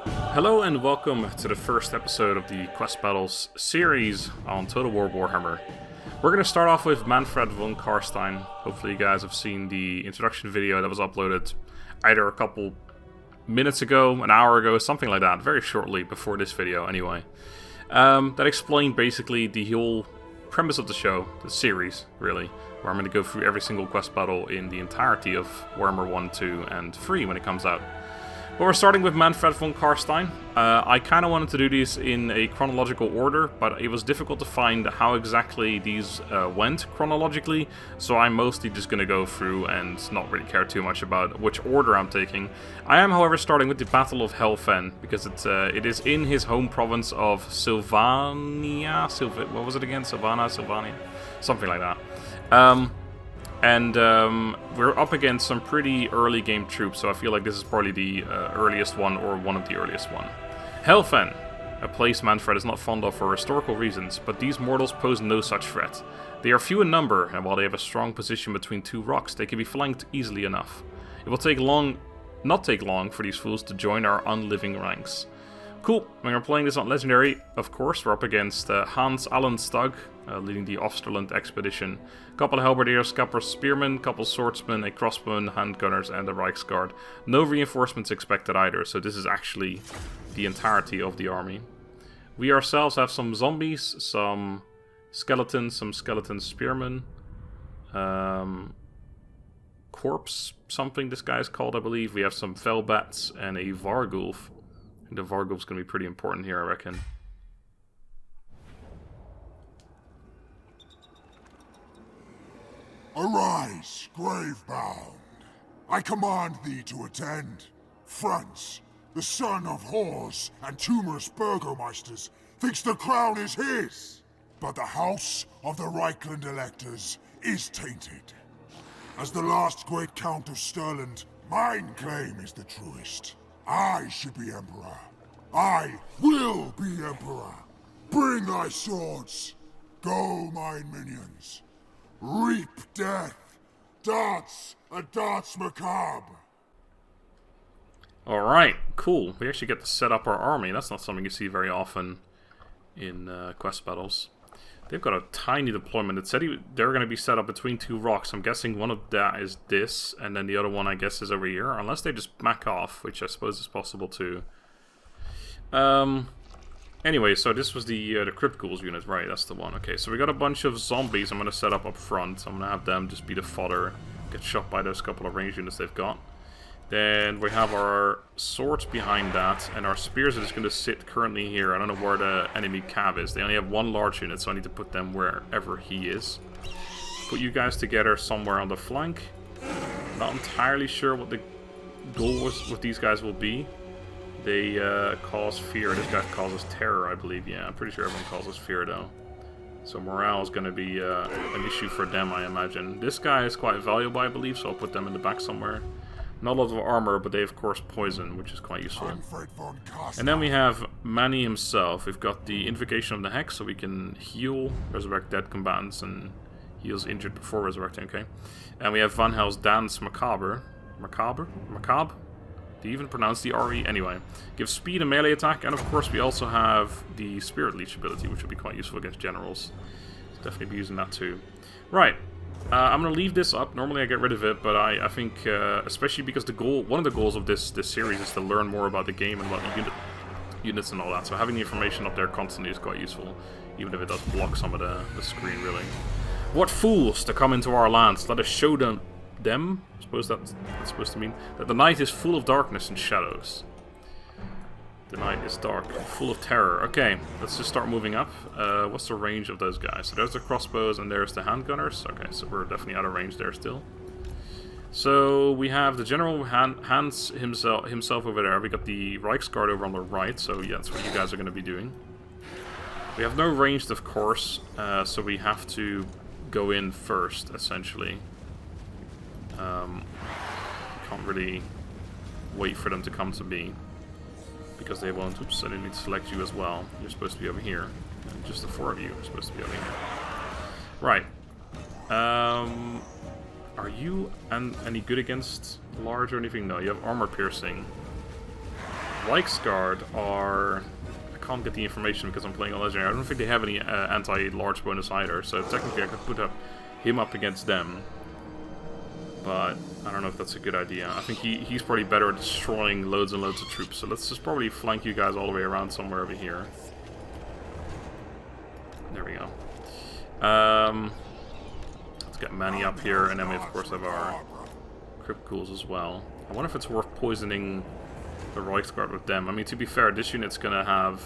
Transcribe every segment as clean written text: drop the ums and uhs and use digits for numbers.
Hello and welcome to the first episode of the Quest Battles series on Total War Warhammer. We're going to start off with Mannfred von Carstein. Hopefully you guys have seen the introduction video that was uploaded either a couple minutes ago, an hour ago, something like that, very shortly before this video anyway. That explained basically the whole premise of the show, the series really, where I'm going to go through every single quest battle in the entirety of Warhammer 1, 2 and 3 when it comes out. But we're starting with Mannfred von Carstein. I kind of wanted to do these in a chronological order, but it was difficult to find how exactly these went chronologically, so I'm mostly just going to go through and not really care too much about which order I'm taking. I am, however, starting with the Battle of Hel Fenn, because it is in his home province of Sylvania? What was it again? Sylvania? Something like that. We're up against some pretty early game troops, so I feel like this is probably the earliest one, or one of the earliest one. Hel Fenn, a place Mannfred is not fond of for historical reasons, but these mortals pose no such threat. They are few in number, and while they have a strong position between two rocks, they can be flanked easily enough. It will not take long for these fools to join our Unliving ranks. Cool, when we're playing this on Legendary, of course, we're up against Hans Allenstag, leading the Osterland expedition. A couple of halberdiers, couple of spearmen, couple of swordsmen, a crossbowman, handgunners, and a Reichsguard. No reinforcements expected either, so this is actually the entirety of the army. We ourselves have some zombies, some skeletons, some skeleton spearmen, corpse something this guy's called, I believe. We have some Velbats and a Vargulf. The Vargulf's going to be pretty important here, I reckon. Arise, grave-bound. I command thee to attend. Franz, the son of whores and tumorous burgomeisters, thinks the crown is his. But the house of the Reichland electors is tainted. As the last great Count of Stirland, mine claim is the truest. I should be Emperor. I will be Emperor. Bring thy swords. Go, mine minions. Reap death. Dance a dance macabre. Alright, cool. We actually get to set up our army. That's not something you see very often in quest battles. They've got a tiny deployment. It said they're going to be set up between two rocks. I'm guessing one of that is this, and then the other one, I guess, is over here. Unless they just back off, which I suppose is possible too. Anyway, so this was the Crypt Ghouls unit, right? That's the one. Okay, so we got a bunch of zombies I'm going to set up front. I'm going to have them just be the fodder. Get shot by those couple of range units they've got. Then we have our swords behind that, and our spears are just going to sit currently here. I don't know where the enemy cav is. They only have one large unit, so I need to put them wherever he is. Put you guys together somewhere on the flank. Not entirely sure what the goal with these guys will be. They cause fear. This guy causes terror, I believe. Yeah, I'm pretty sure everyone causes fear, though. So morale is going to be an issue for them, I imagine. This guy is quite valuable, I believe, so I'll put them in the back somewhere. Not a lot of armor, but they have, of course, poison, which is quite useful. And then we have Manny himself. We've got the Invocation of the Hex, so we can heal, resurrect dead combatants, and heals injured before resurrecting, okay. And we have Van Hel's Dance Macabre. Macabre? Do you even pronounce the RE? Anyway, gives speed and melee attack, and of course we also have the Spirit Leech ability, which will be quite useful against generals. So definitely be using that too. Right. I'm going to leave this up. Normally I get rid of it, but I think, especially because one of the goals of this series is to learn more about the game and about the units and all that. So having the information up there constantly is quite useful, even if it does block some of the screen, really. What fools to come into our lands! Let us show them. I suppose that's supposed to mean that the night is full of darkness and shadows. The night is dark, full of terror. Okay, let's just start moving up. What's the range of those guys? So there's the crossbows and there's the handgunners. Okay, so we're definitely out of range there still. So we have the General Hans himself over there. We got the Reichsguard over on the right, so yeah, that's what you guys are going to be doing. We have no ranged, of course, so we have to go in first, essentially. Can't really wait for them to come to me. Because they won't. Oops, I didn't need to select you as well. You're supposed to be over here. And just the four of you are supposed to be over here. Right. Are you any good against large or anything? No, you have armor piercing. Reichsguard are... I can't get the information because I'm playing a legendary. I don't think they have any anti-large bonus either, so technically I could put him up against them. But I don't know if that's a good idea. I think he's probably better at destroying loads and loads of troops. So let's just probably flank you guys all the way around somewhere over here. There we go. Let's get Manny up here, and then we of course have our Crypt Ghouls as well. I wonder if it's worth poisoning the Reichsguard with them. I mean, to be fair, this unit's gonna have...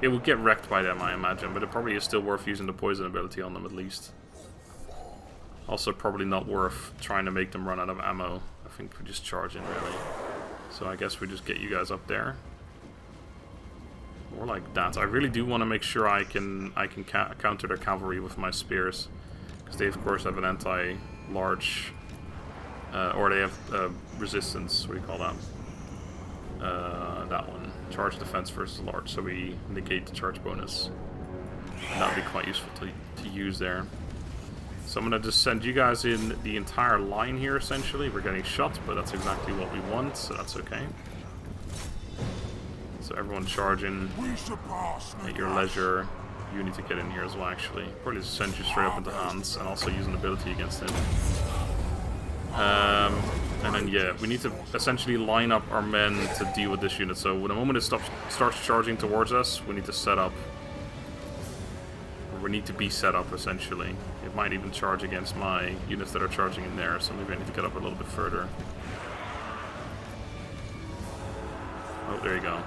It will get wrecked by them, I imagine, but it probably is still worth using the poison ability on them at least. Also, probably not worth trying to make them run out of ammo. I think we just charge in, really. So I guess we just get you guys up there. More like that. I really do want to make sure I can counter their cavalry with my spears, because they of course have an anti-large, or they have resistance. What do you call that? That one. Charge defense versus large. So we negate the charge bonus. And that would be quite useful to use there. So I'm going to just send you guys in the entire line here, essentially. We're getting shot, but that's exactly what we want, so that's okay. So everyone charge in at your leisure. You need to get in here as well, actually. Probably just send you straight up into Hans, and also use an ability against him. And then, yeah, we need to essentially line up our men to deal with this unit. So when the moment it starts charging towards us, we need to set up. We need to be set up, essentially. It might even charge against my units that are charging in there, so maybe I need to get up a little bit further. Oh, there you go.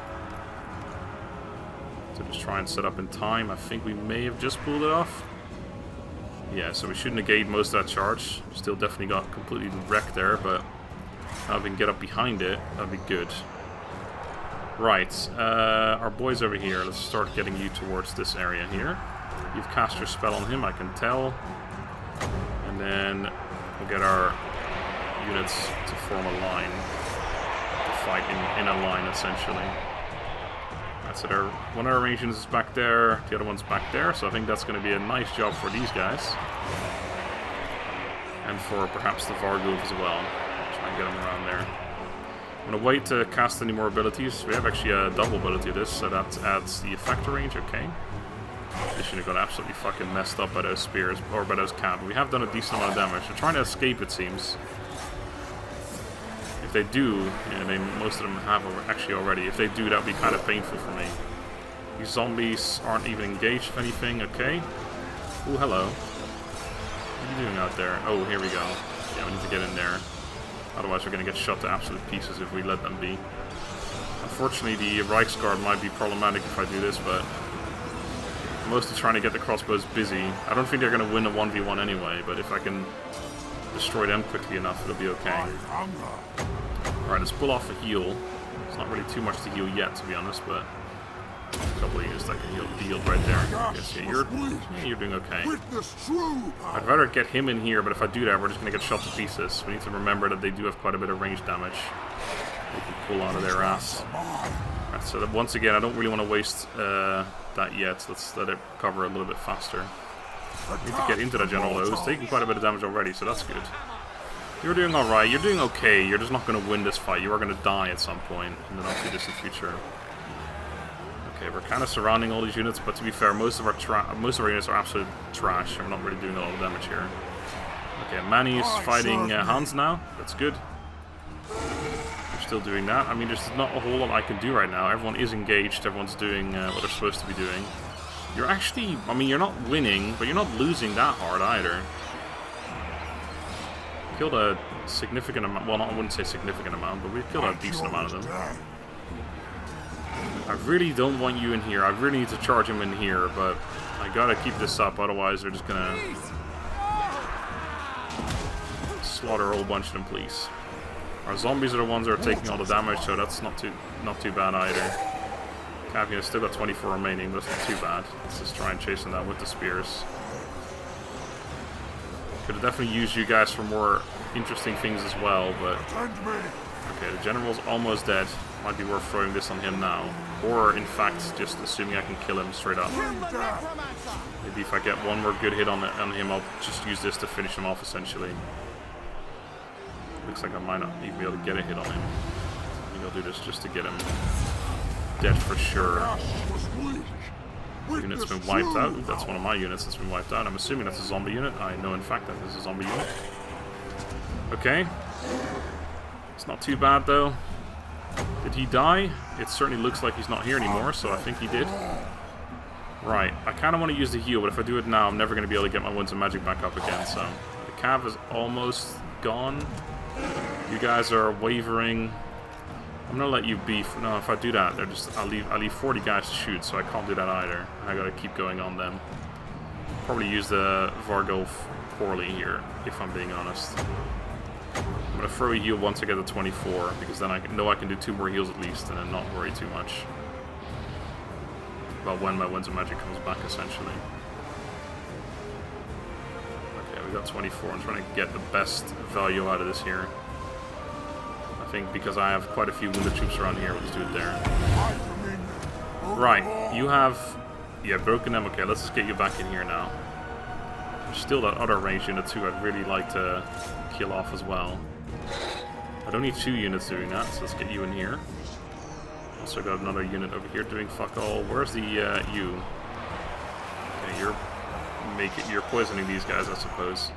So just try and set up in time. I think we may have just pulled it off. Yeah, so we should negate most of that charge. Still definitely got completely wrecked there, but now if we can get up behind it, that'd be good. Right, our boys over here, let's start getting you towards this area here. You've cast your spell on him, I can tell. And then we'll get our units to form a line. To fight in a line, essentially. Right, so one of our range units is back there, the other one's back there, so I think that's going to be a nice job for these guys. And for perhaps the Varghulf as well. Try and get them around there. I'm going to wait to cast any more abilities. We have actually a double ability of this, so that adds the effector range, okay. This unit got absolutely fucking messed up by those spears, or by those cannon. We have done a decent amount of damage. They're trying to escape, it seems. If they do, I mean, most of them have actually already. If they do, that would be kind of painful for me. These zombies aren't even engaged with anything, okay. Ooh, hello. What are you doing out there? Oh, here we go. Yeah, we need to get in there. Otherwise we're going to get shot to absolute pieces if we let them be. Unfortunately, the Reichsguard might be problematic if I do this, but... I'm mostly trying to get the crossbows busy. I don't think they're going to win a 1v1 anyway, but if I can destroy them quickly enough, it'll be okay. Alright, let's pull off a heal. It's not really too much to heal yet, to be honest, but a couple of units that can heal the healed right there. Yes, yeah, you're doing okay. I'd rather get him in here, but if I do that, we're just going to get shot to pieces. We need to remember that they do have quite a bit of range damage. They can pull out of their ass. Right, so that once again, I don't really want to waste that yet. Let's let it cover a little bit faster. We need to get into that general though. It's taking quite a bit of damage already, so that's good. You're doing alright. You're doing okay. You're just not going to win this fight. You are going to die at some point in the not-too-distant future. Okay, we're kind of surrounding all these units, but to be fair, most of our units are absolute trash. We're not really doing a lot of damage here. Okay, Manny is fighting Hans now. That's good. We're still doing that. I mean, there's not a whole lot I can do right now. Everyone is engaged. Everyone's doing what they're supposed to be doing. You're actually... I mean, you're not winning, but you're not losing that hard either. Killed a significant amount... Well, I wouldn't say significant amount, but we've killed a decent amount of them. I really don't want you in here. I really need to charge him in here, but I gotta keep this up, otherwise they're just gonna slaughter a whole bunch of them, please. Our zombies are the ones that are taking all the damage, so that's not too bad either. Cavian has still got 24 remaining, but that's not too bad. Let's just try and chase them down with the spears. Could have definitely used you guys for more interesting things as well, but... Okay, the general's almost dead. Might be worth throwing this on him now. Or, in fact, just assuming I can kill him straight up. Maybe if I get one more good hit on him, I'll just use this to finish him off, essentially. Looks like I might not even be able to get a hit on him. I'll do this just to get him dead for sure. Unit's been wiped out. Ooh, that's one of my units that's been wiped out. I'm assuming that's a zombie unit. I know in fact that this is a zombie unit. Okay. It's not too bad though. Did he die? It certainly looks like he's not here anymore, so I think he did. Right, I kind of want to use the heal, but if I do it now, I'm never going to be able to get my Winds of Magic back up again, so... The cav is almost gone. You guys are wavering. I'm going to let you beef. No, if I do that, they're just... I'll leave 40 guys to shoot, so I can't do that either. I got to keep going on them. Probably use the Vargulf poorly here, if I'm being honest. I'm going to throw a heal once I get to 24, because then I know I can do 2 more heals at least, and then not worry too much about when my Winds of Magic comes back, essentially. Okay, we got 24. I'm trying to get the best value out of this here. I think because I have quite a few wounded troops around here, we'll just do it there. Right, you have... Yeah, broken them. Okay, let's just get you back in here now. There's still that other range unit too I'd really like to kill off as well. I don't need 2 units doing that, so let's get you in here. Also got another unit over here doing fuck all. Where's the you? Okay, you're poisoning these guys, I suppose.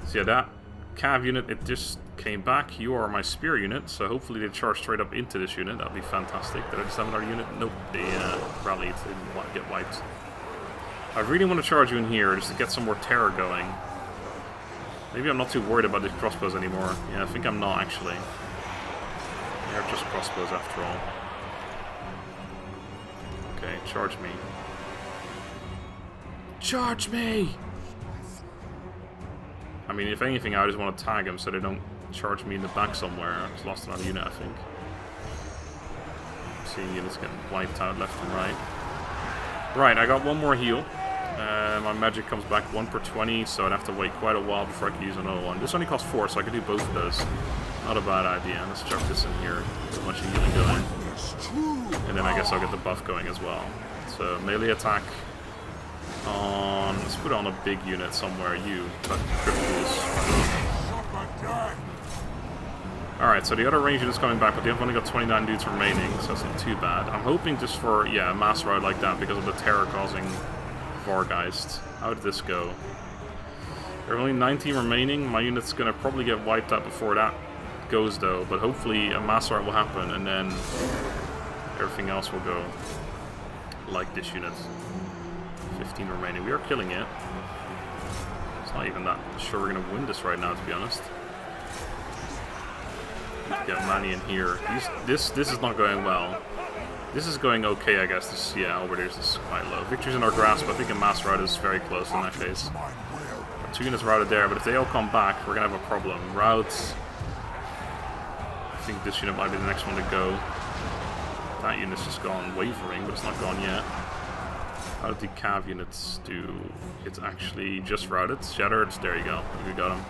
So yeah, that cav unit, it just came back. You are my spear unit, so hopefully they charge straight up into this unit. That'd be fantastic. Did I just have another unit? Nope, they rallied. They didn't get wiped. I really want to charge you in here just to get some more terror going. Maybe I'm not too worried about these crossbows anymore. Yeah, I think I'm not actually. They're just crossbows after all. Okay, charge me. Charge me! I mean, if anything, I just want to tag them so they don't charge me in the back somewhere. I just lost another unit, I think. I'm seeing units getting wiped out left and right. Right, I got one more heal. My magic comes back 1 per 20, so I'd have to wait quite a while before I can use another one. This only costs 4, so I could do both of those. Not a bad idea. Let's chuck this in here. Get a bunch of healing going. And then I guess I'll get the buff going as well. So melee attack on... Let's put on a big unit somewhere. You. Alright, so the other range unit's coming back, but they've only got 29 dudes remaining, so that's not too bad. I'm hoping just for, yeah, a mass rout like that because of the terror-causing Vargeist. How did this go? There are only 19 remaining. My unit's going to probably get wiped out before that goes, though, but hopefully a mass rout will happen, and then everything else will go like this unit. 15 remaining. We are killing it. It's not even that sure we're going to win this right now, to be honest. Get Manny in here. This is not going well. This is going okay, I guess. This, yeah, over there is quite low. Victory's in our grasp. I think a mass rout is very close in that case. Got 2 units routed there, but if they all come back, we're going to have a problem. Routes. I think this unit might be the next one to go. That unit's just gone wavering, but it's not gone yet. How did the cav units do? It's actually just routed. Shattered. There you go. We got him.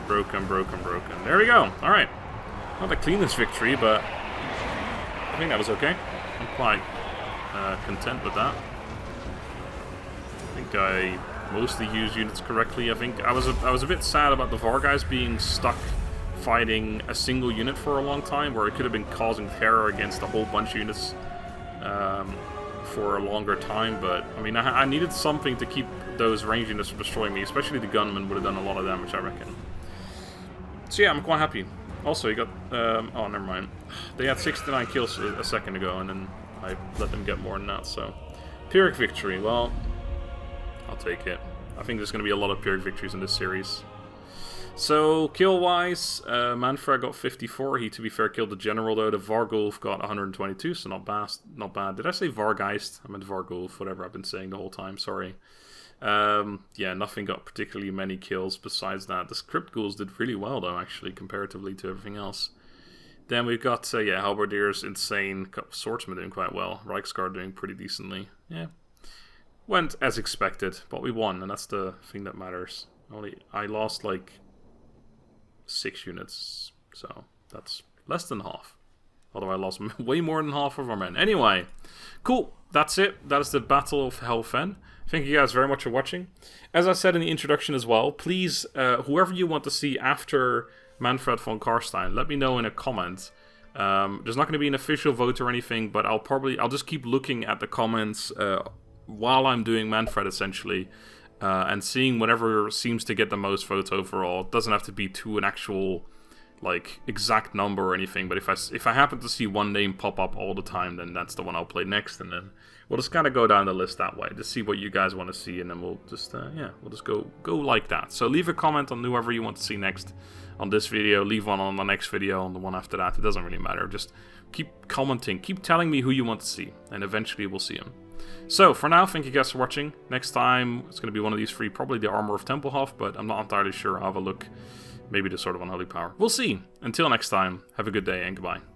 Broken, broken, broken. There we go. Alright. Not the cleanest victory, but I think that was okay. I'm quite content with that. I think I mostly used units correctly. I think I was a bit sad about the Vargeist being stuck fighting a single unit for a long time, where it could have been causing terror against a whole bunch of units for a longer time. But I mean, I needed something to keep those range units from destroying me. Especially the gunman would have done a lot of damage, I reckon. So yeah, I'm quite happy. Also, you got... oh, never mind. They had 69 kills a second ago, and then I let them get more than that, so... Pyrrhic victory, well... I'll take it. I think there's going to be a lot of Pyrrhic victories in this series. So, kill-wise, Mannfred got 54. He, to be fair, killed the general, though. The Vargulf got 122, so not bad. Did I say Vargeist? I meant Vargulf, whatever I've been saying the whole time, sorry. Yeah, nothing got particularly many kills besides that. The script ghouls did really well, though, actually, comparatively to everything else. Then we've got, yeah, Halberdiers, insane. Swordsman doing quite well. Reiksguard doing pretty decently. Yeah. Went as expected, but we won, and that's the thing that matters. I lost, like, 6 units, so that's less than half. Although I lost way more than half of our men. Anyway, cool. That's it. That is the Battle of Hel Fenn. Thank you guys very much for watching. As I said in the introduction as well, please, whoever you want to see after Mannfred von Carstein, let me know in a comment There's not going to be an official vote or anything, but I'll just keep looking at the comments while I'm doing Mannfred, essentially, and seeing whatever seems to get the most votes overall. It doesn't have to be to an actual, like, exact number or anything, but if I happen to see one name pop up all the time, then that's the one I'll play next, and then we'll just kind of go down the list that way, to see what you guys want to see, and then we'll just, we'll just go like that. So leave a comment on whoever you want to see next on this video, leave one on the next video, on the one after that, it doesn't really matter, just keep commenting, keep telling me who you want to see, and eventually we'll see them. So, for now, thank you guys for watching. Next time, it's going to be one of these three, probably the Armor of Tempelhof, but I'm not entirely sure. I'll have a look. Maybe the Sword of Unholy Power. We'll see. Until next time, have a good day and goodbye.